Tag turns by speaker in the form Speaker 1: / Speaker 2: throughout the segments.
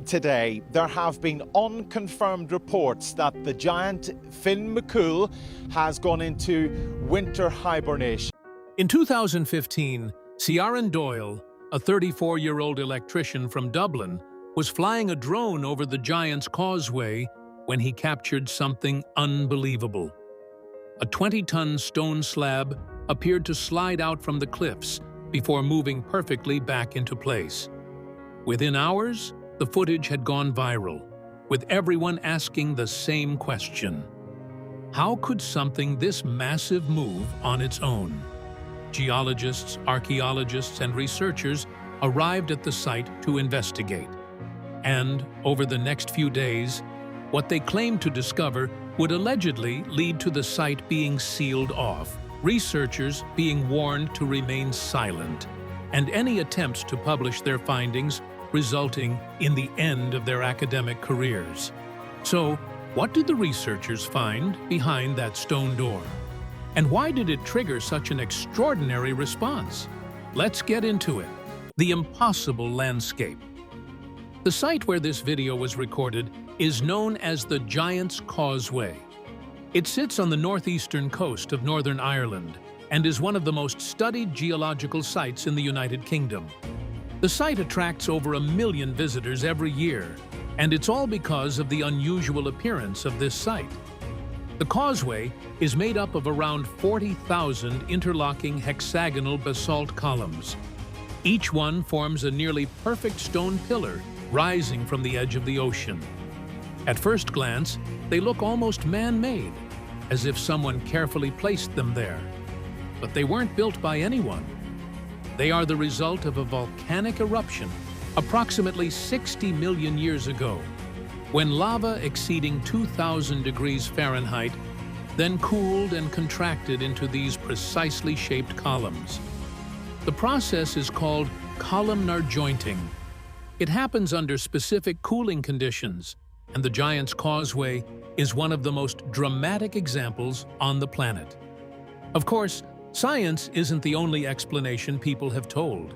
Speaker 1: today, there have been unconfirmed reports that the giant Finn McCool has gone into winter hibernation.
Speaker 2: In 2015, Ciarán Doyle, a 34-year-old electrician from Dublin, was flying a drone over the giant's Causeway when he captured something unbelievable. A 20-ton stone slab appeared to slide out from the cliffs before moving perfectly back into place. Within hours, the footage had gone viral, with everyone asking the same question. How could something this massive move on its own? Geologists, archaeologists, and researchers arrived at the site to investigate. And, over the next few days, what they claimed to discover would allegedly lead to the site being sealed off, researchers being warned to remain silent, and any attempts to publish their findings resulting in the end of their academic careers. So, what did the researchers find behind that stone door? And why did it trigger such an extraordinary response? Let's get into it. The impossible landscape. The site where this video was recorded is known as the Giant's Causeway. It sits on the northeastern coast of Northern Ireland and is one of the most studied geological sites in the United Kingdom. The site attracts over 1 million visitors every year, and it's all because of the unusual appearance of this site. The Causeway is made up of around 40,000 interlocking hexagonal basalt columns. Each one forms a nearly perfect stone pillar rising from the edge of the ocean. At first glance, they look almost man-made, as if someone carefully placed them there. But they weren't built by anyone. They are the result of a volcanic eruption approximately 60 million years ago, when lava exceeding 2,000 degrees Fahrenheit then cooled and contracted into these precisely shaped columns. The process is called columnar jointing. It happens under specific cooling conditions, and the Giant's Causeway is one of the most dramatic examples on the planet. Of course, science isn't the only explanation people have told.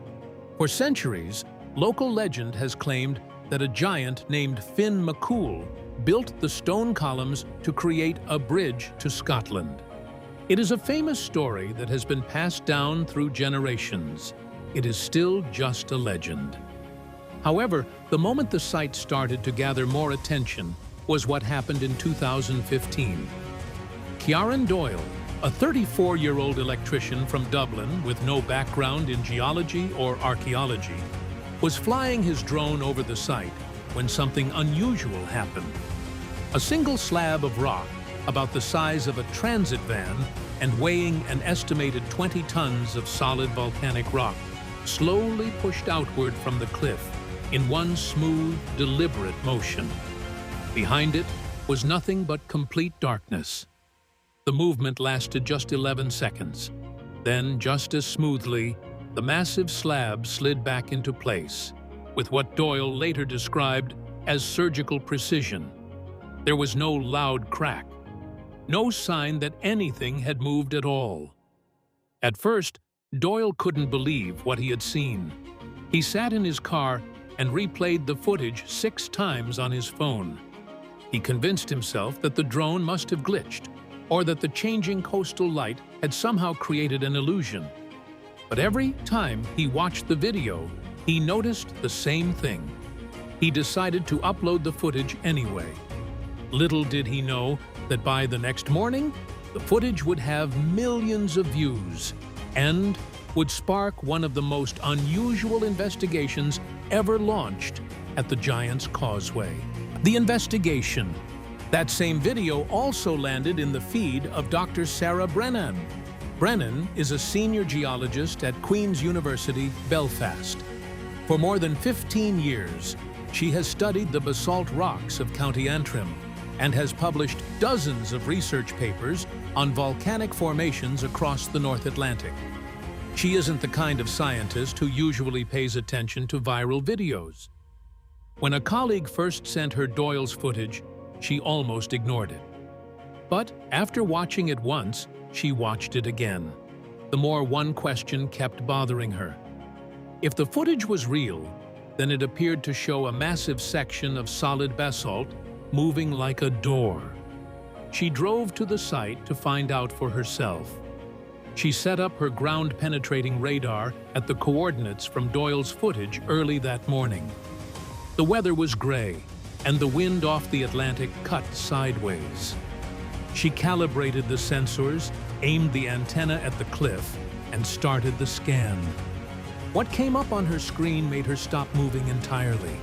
Speaker 2: For centuries, local legend has claimed that a giant named Finn McCool built the stone columns to create a bridge to Scotland. It is a famous story that has been passed down through generations. It is still just a legend. However, the moment the site started to gather more attention was what happened in 2015. Ciarán Doyle, a 34-year-old electrician from Dublin with no background in geology or archaeology, was flying his drone over the site when something unusual happened. A single slab of rock, about the size of a transit van and weighing an estimated 20 tons of solid volcanic rock, slowly pushed outward from the cliff in one smooth, deliberate motion. Behind it was nothing but complete darkness. The movement lasted just 11 seconds. Then, just as smoothly, the massive slab slid back into place, with what Doyle later described as surgical precision. There was no loud crack, no sign that anything had moved at all. At first, Doyle couldn't believe what he had seen. He sat in his car and replayed the footage 6 times on his phone. He convinced himself that the drone must have glitched, or that the changing coastal light had somehow created an illusion. But every time he watched the video, he noticed the same thing. He decided to upload the footage anyway. Little did he know that by the next morning, the footage would have millions of views and would spark one of the most unusual investigations ever launched at the Giant's Causeway. The investigation. That same video also landed in the feed of Dr. Sarah Brennan. Brennan is a senior geologist at Queen's University, Belfast. For more than 15 years, she has studied the basalt rocks of County Antrim and has published dozens of research papers on volcanic formations across the North Atlantic. She isn't the kind of scientist who usually pays attention to viral videos. When a colleague first sent her Doyle's footage, she almost ignored it. But after watching it once, she watched it again. The more one question kept bothering her. If the footage was real, Then it appeared to show a massive section of solid basalt moving like a door. She drove to the site to find out for herself. She set up her ground-penetrating radar at the coordinates from Doyle's footage early that morning. The weather was gray, and the wind off the Atlantic cut sideways. She calibrated the sensors, aimed the antenna at the cliff, and started the scan. What came up on her screen made her stop moving entirely.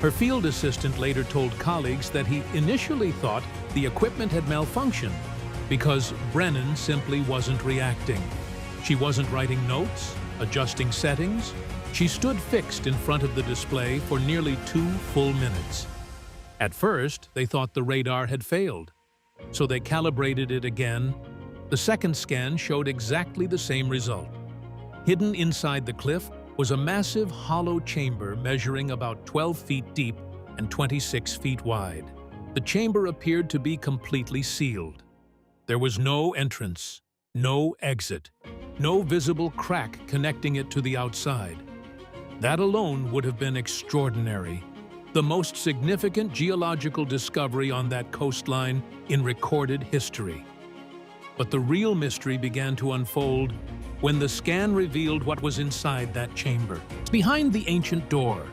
Speaker 2: Her field assistant later told colleagues that he initially thought the equipment had malfunctioned because Brennan simply wasn't reacting. She wasn't writing notes, adjusting settings. She stood fixed in front of the display for nearly 2 full minutes. At first, they thought the radar had failed, so they calibrated it again. The second scan showed exactly the same result. Hidden inside the cliff was a massive hollow chamber measuring about 12 feet deep and 26 feet wide. The chamber appeared to be completely sealed. There was no entrance, no exit, no visible crack connecting it to the outside. That alone would have been extraordinary. The most significant geological discovery on that coastline in recorded history. But the real mystery began to unfold when the scan revealed what was inside that chamber. Behind the ancient door,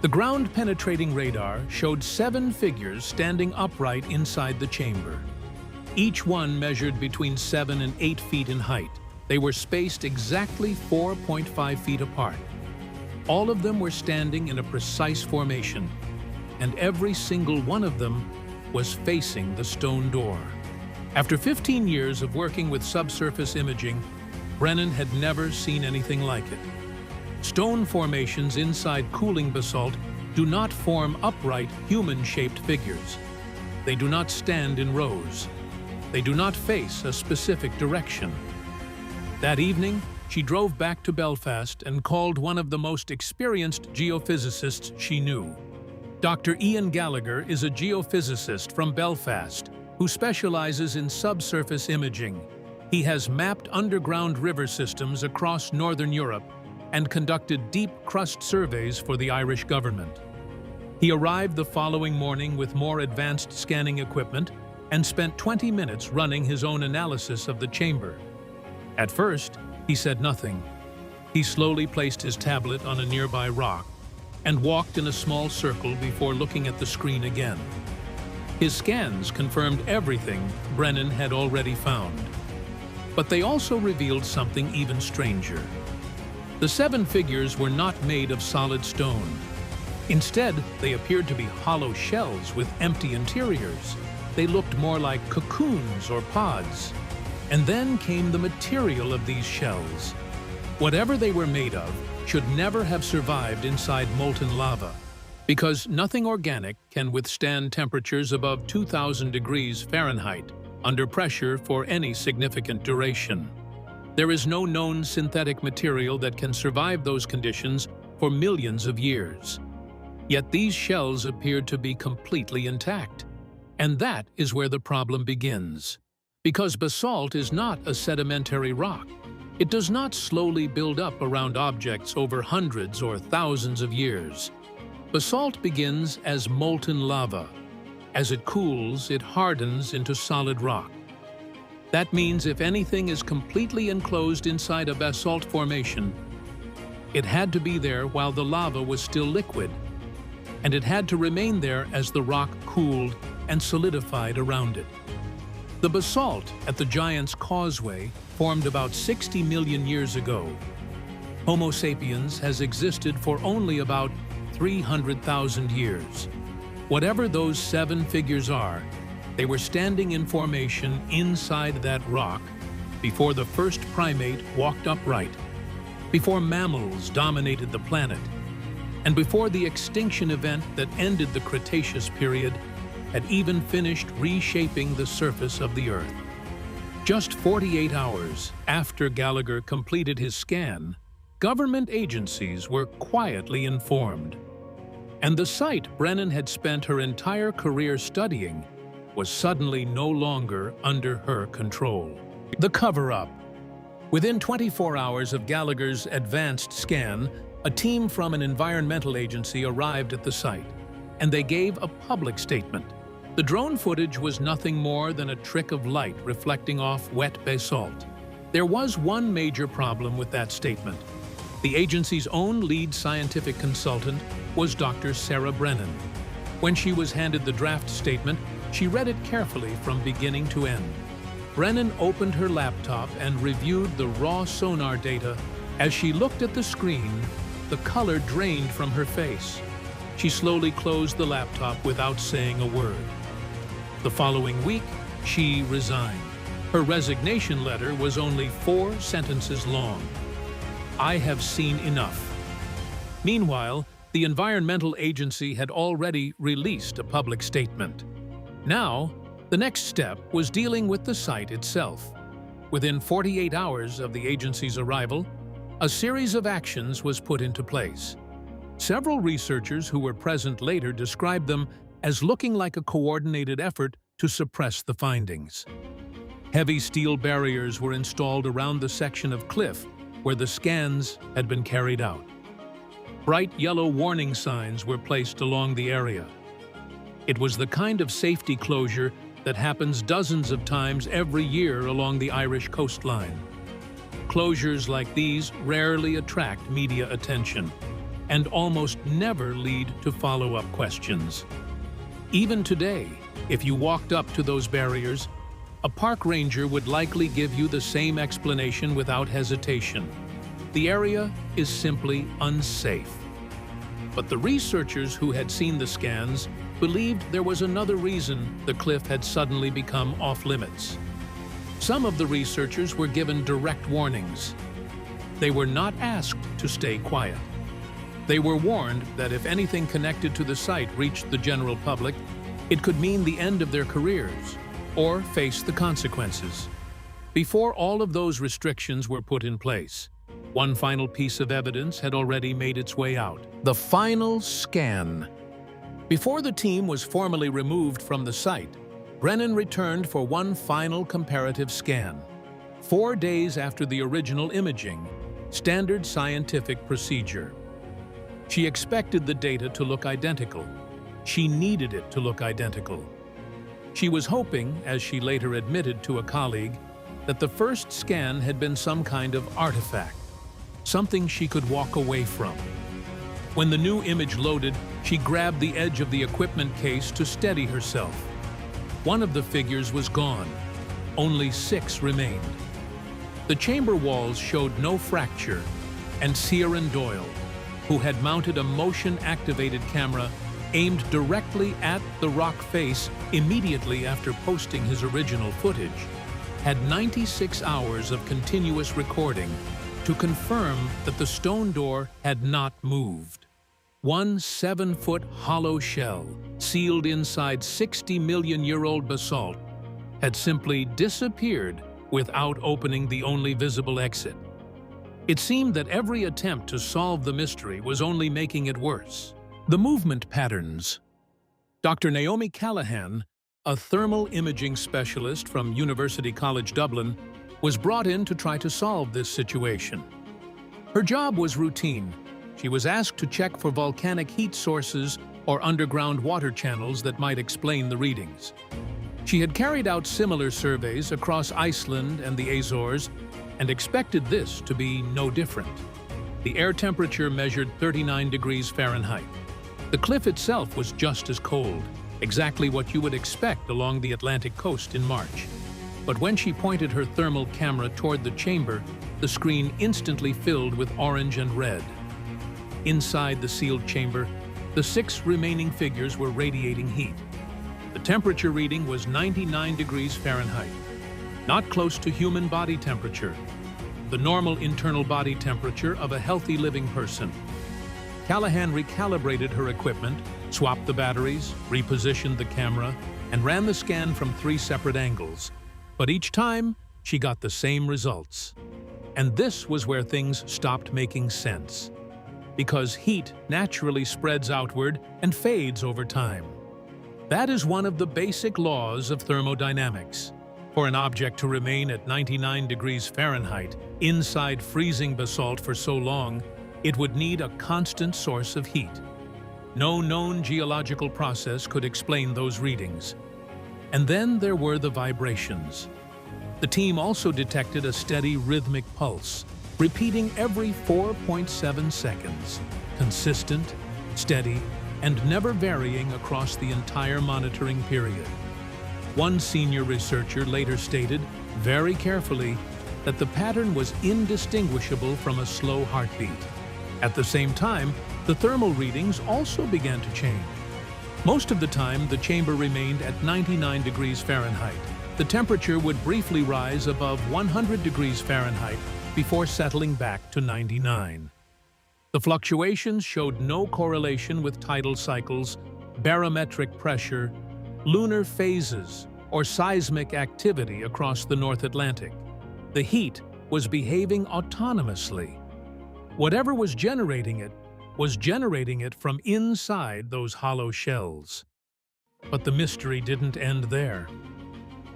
Speaker 2: the ground-penetrating radar showed 7 figures standing upright inside the chamber. Each one measured between 7 and 8 feet in height. They were spaced exactly 4.5 feet apart. All of them were standing in a precise formation, and every single one of them was facing the stone door. After 15 years of working with subsurface imaging, Brennan had never seen anything like it. Stone formations inside cooling basalt do not form upright, human-shaped figures. They do not stand in rows. They do not face a specific direction. That evening, she drove back to Belfast and called one of the most experienced geophysicists she knew. Dr. Ian Gallagher is a geophysicist from Belfast who specializes in subsurface imaging. He has mapped underground river systems across Northern Europe and conducted deep crust surveys for the Irish government. He arrived the following morning with more advanced scanning equipment and spent 20 minutes running his own analysis of the chamber. At first, he said nothing. He slowly placed his tablet on a nearby rock and walked in a small circle before looking at the screen again. His scans confirmed everything Brennan had already found. But they also revealed something even stranger. The 7 figures were not made of solid stone. Instead, they appeared to be hollow shells with empty interiors. They looked more like cocoons or pods. And then came the material of these shells. Whatever they were made of should never have survived inside molten lava, because nothing organic can withstand temperatures above 2,000 degrees Fahrenheit under pressure for any significant duration. There is no known synthetic material that can survive those conditions for millions of years. Yet these shells appeared to be completely intact. And that is where the problem begins. Because basalt is not a sedimentary rock. It does not slowly build up around objects over hundreds or thousands of years. Basalt begins as molten lava. As it cools, it hardens into solid rock. That means if anything is completely enclosed inside a basalt formation, it had to be there while the lava was still liquid, and it had to remain there as the rock cooled and solidified around it. The basalt at the giant's Causeway formed about 60 million years ago. Homo sapiens has existed for only about 300,000 years. Whatever those 7 figures are, they were standing in formation inside that rock before the first primate walked upright, before mammals dominated the planet, and before the extinction event that ended the Cretaceous period had even finished reshaping the surface of the Earth. Just 48 hours after Gallagher completed his scan, government agencies were quietly informed. And the site Brennan had spent her entire career studying was suddenly no longer under her control. The cover-up. Within 24 hours of Gallagher's advanced scan, a team from an environmental agency arrived at the site, and they gave a public statement. The drone footage was nothing more than a trick of light reflecting off wet basalt. There was one major problem with that statement. The agency's own lead scientific consultant was Dr. Sarah Brennan. When she was handed the draft statement, she read it carefully from beginning to end. Brennan opened her laptop and reviewed the raw sonar data. As she looked at the screen, the color drained from her face. She slowly closed the laptop without saying a word. The following week, she resigned. Her resignation letter was only 4 sentences long. "I have seen enough." Meanwhile, the environmental agency had already released a public statement. Now, the next step was dealing with the site itself. Within 48 hours of the agency's arrival, a series of actions was put into place. Several researchers who were present later described them as looking like a coordinated effort to suppress the findings. Heavy steel barriers were installed around the section of cliff where the scans had been carried out. Bright yellow warning signs were placed along the area. It was the kind of safety closure that happens dozens of times every year along the Irish coastline. Closures like these rarely attract media attention and almost never lead to follow-up questions. Even today, if you walked up to those barriers, a park ranger would likely give you the same explanation without hesitation. The area is simply unsafe. But the researchers who had seen the scans believed there was another reason the cliff had suddenly become off-limits. Some of the researchers were given direct warnings. They were not asked to stay quiet. They were warned that if anything connected to the site reached the general public, it could mean the end of their careers or face the consequences. Before all of those restrictions were put in place, one final piece of evidence had already made its way out: the final scan. Before the team was formally removed from the site, Brennan returned for one final comparative scan. 4 days after the original imaging, standard scientific procedure. She expected the data to look identical. She needed it to look identical. She was hoping, as she later admitted to a colleague, that the first scan had been some kind of artifact, something she could walk away from. When the new image loaded, she grabbed the edge of the equipment case to steady herself. One of the figures was gone. Only 6 remained. The chamber walls showed no fracture, and Ciarán Doyle, who had mounted a motion-activated camera aimed directly at the rock face immediately after posting his original footage, had 96 hours of continuous recording to confirm that the stone door had not moved. One 7-foot hollow shell, sealed inside 60-million-year-old basalt, had simply disappeared without opening the only visible exit. It seemed that every attempt to solve the mystery was only making it worse. The movement patterns. Dr. Naomi Callahan, a thermal imaging specialist from University College Dublin, was brought in to try to solve this situation. Her job was routine. She was asked to check for volcanic heat sources or underground water channels that might explain the readings. She had carried out similar surveys across Iceland and the Azores and expected this to be no different. The air temperature measured 39 degrees Fahrenheit. The cliff itself was just as cold, exactly what you would expect along the Atlantic coast in March. But when she pointed her thermal camera toward the chamber, the screen instantly filled with orange and red. Inside the sealed chamber, the 6 remaining figures were radiating heat. The temperature reading was 99 degrees Fahrenheit, not close to human body temperature, the normal internal body temperature of a healthy living person. Callahan recalibrated her equipment, swapped the batteries, repositioned the camera, and ran the scan from 3 separate angles. But each time, she got the same results. And this was where things stopped making sense. Because heat naturally spreads outward and fades over time. That is one of the basic laws of thermodynamics. For an object to remain at 99 degrees Fahrenheit inside freezing basalt for so long, It would need a constant source of heat. No known geological process could explain those readings. And then there were the vibrations. The team also detected a steady rhythmic pulse, repeating every 4.7 seconds, consistent, steady, and never varying across the entire monitoring period. One senior researcher later stated, very carefully, that the pattern was indistinguishable from a slow heartbeat. At the same time, the thermal readings also began to change. Most of the time, the chamber remained at 99 degrees Fahrenheit. The temperature would briefly rise above 100 degrees Fahrenheit before settling back to 99. The fluctuations showed no correlation with tidal cycles, barometric pressure, lunar phases, or seismic activity across the North Atlantic. The heat was behaving autonomously. Whatever was generating it from inside those hollow shells. But the mystery didn't end there.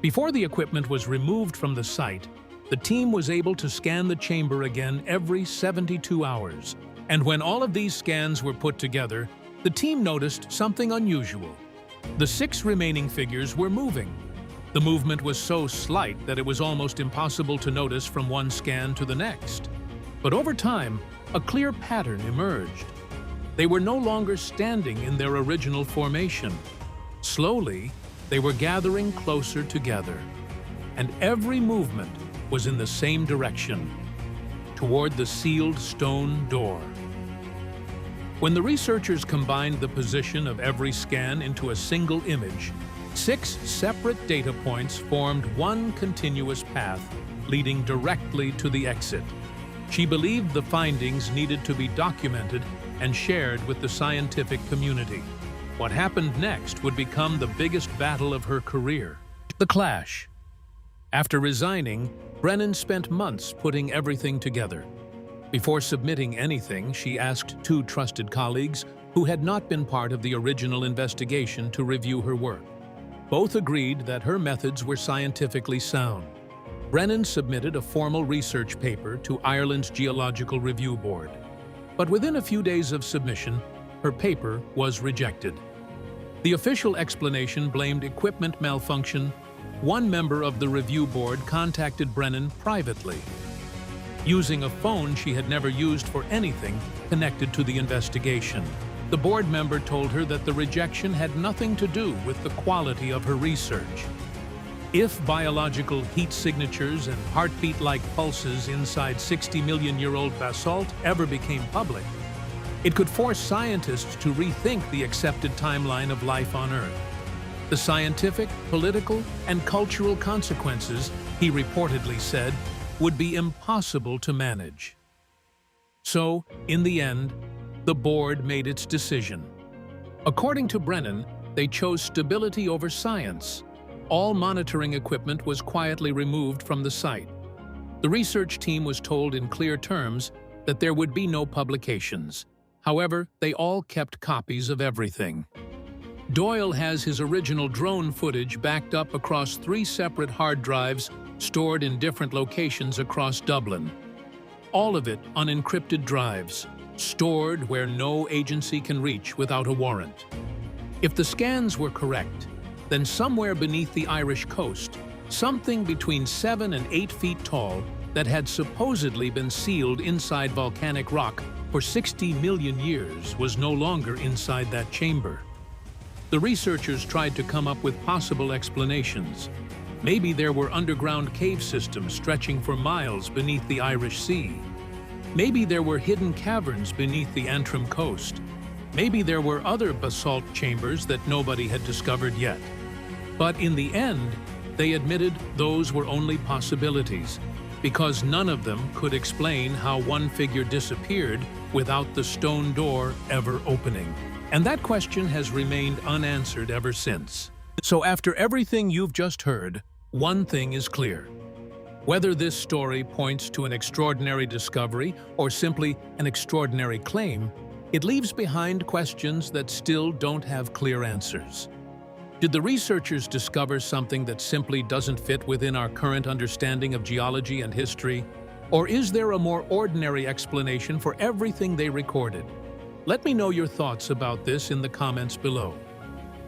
Speaker 2: Before the equipment was removed from the site, the team was able to scan the chamber again every 72 hours. And when all of these scans were put together, the team noticed something unusual. The 6 remaining figures were moving. The movement was so slight that it was almost impossible to notice from one scan to the next. But over time, a clear pattern emerged. They were no longer standing in their original formation. Slowly, they were gathering closer together, and every movement was in the same direction, toward the sealed stone door. When the researchers combined the position of every scan into a single image, 6 separate data points formed one continuous path leading directly to the exit. She believed the findings needed to be documented and shared with the scientific community. What happened next would become the biggest battle of her career. The clash. After resigning, Brennan spent months putting everything together. Before submitting anything, she asked 2 trusted colleagues who had not been part of the original investigation to review her work. Both agreed that her methods were scientifically sound. Brennan submitted a formal research paper to Ireland's Geological Review Board. But within a few days of submission, her paper was rejected. The official explanation blamed equipment malfunction. One member of the review board contacted Brennan privately, using a phone she had never used for anything connected to the investigation. The board member told her that the rejection had nothing to do with the quality of her research. If biological heat signatures and heartbeat-like pulses inside 60-million-year-old basalt ever became public, it could force scientists to rethink the accepted timeline of life on Earth. The scientific, political, and cultural consequences, he reportedly said, would be impossible to manage. So, in the end, the board made its decision. According to Brennan, they chose stability over science. All monitoring equipment was quietly removed from the site. The research team was told in clear terms that there would be no publications. However, they all kept copies of everything. Doyle has his original drone footage backed up across 3 separate hard drives stored in different locations across Dublin. All of it on encrypted drives, stored where no agency can reach without a warrant. If the scans were correct, then somewhere beneath the Irish coast, something between 7 and 8 feet tall that had supposedly been sealed inside volcanic rock for 60 million years was no longer inside that chamber. The researchers tried to come up with possible explanations. Maybe there were underground cave systems stretching for miles beneath the Irish Sea. Maybe there were hidden caverns beneath the Antrim coast. Maybe there were other basalt chambers that nobody had discovered yet. But in the end, they admitted those were only possibilities, because none of them could explain how one figure disappeared without the stone door ever opening. And that question has remained unanswered ever since. So after everything you've just heard, one thing is clear. Whether this story points to an extraordinary discovery or simply an extraordinary claim, it leaves behind questions that still don't have clear answers. Did the researchers discover something that simply doesn't fit within our current understanding of geology and history? Or is there a more ordinary explanation for everything they recorded? Let me know your thoughts about this in the comments below.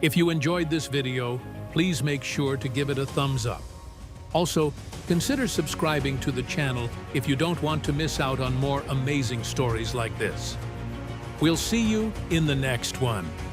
Speaker 2: If you enjoyed this video, please make sure to give it a thumbs up. Also, consider subscribing to the channel if you don't want to miss out on more amazing stories like this. We'll see you in the next one.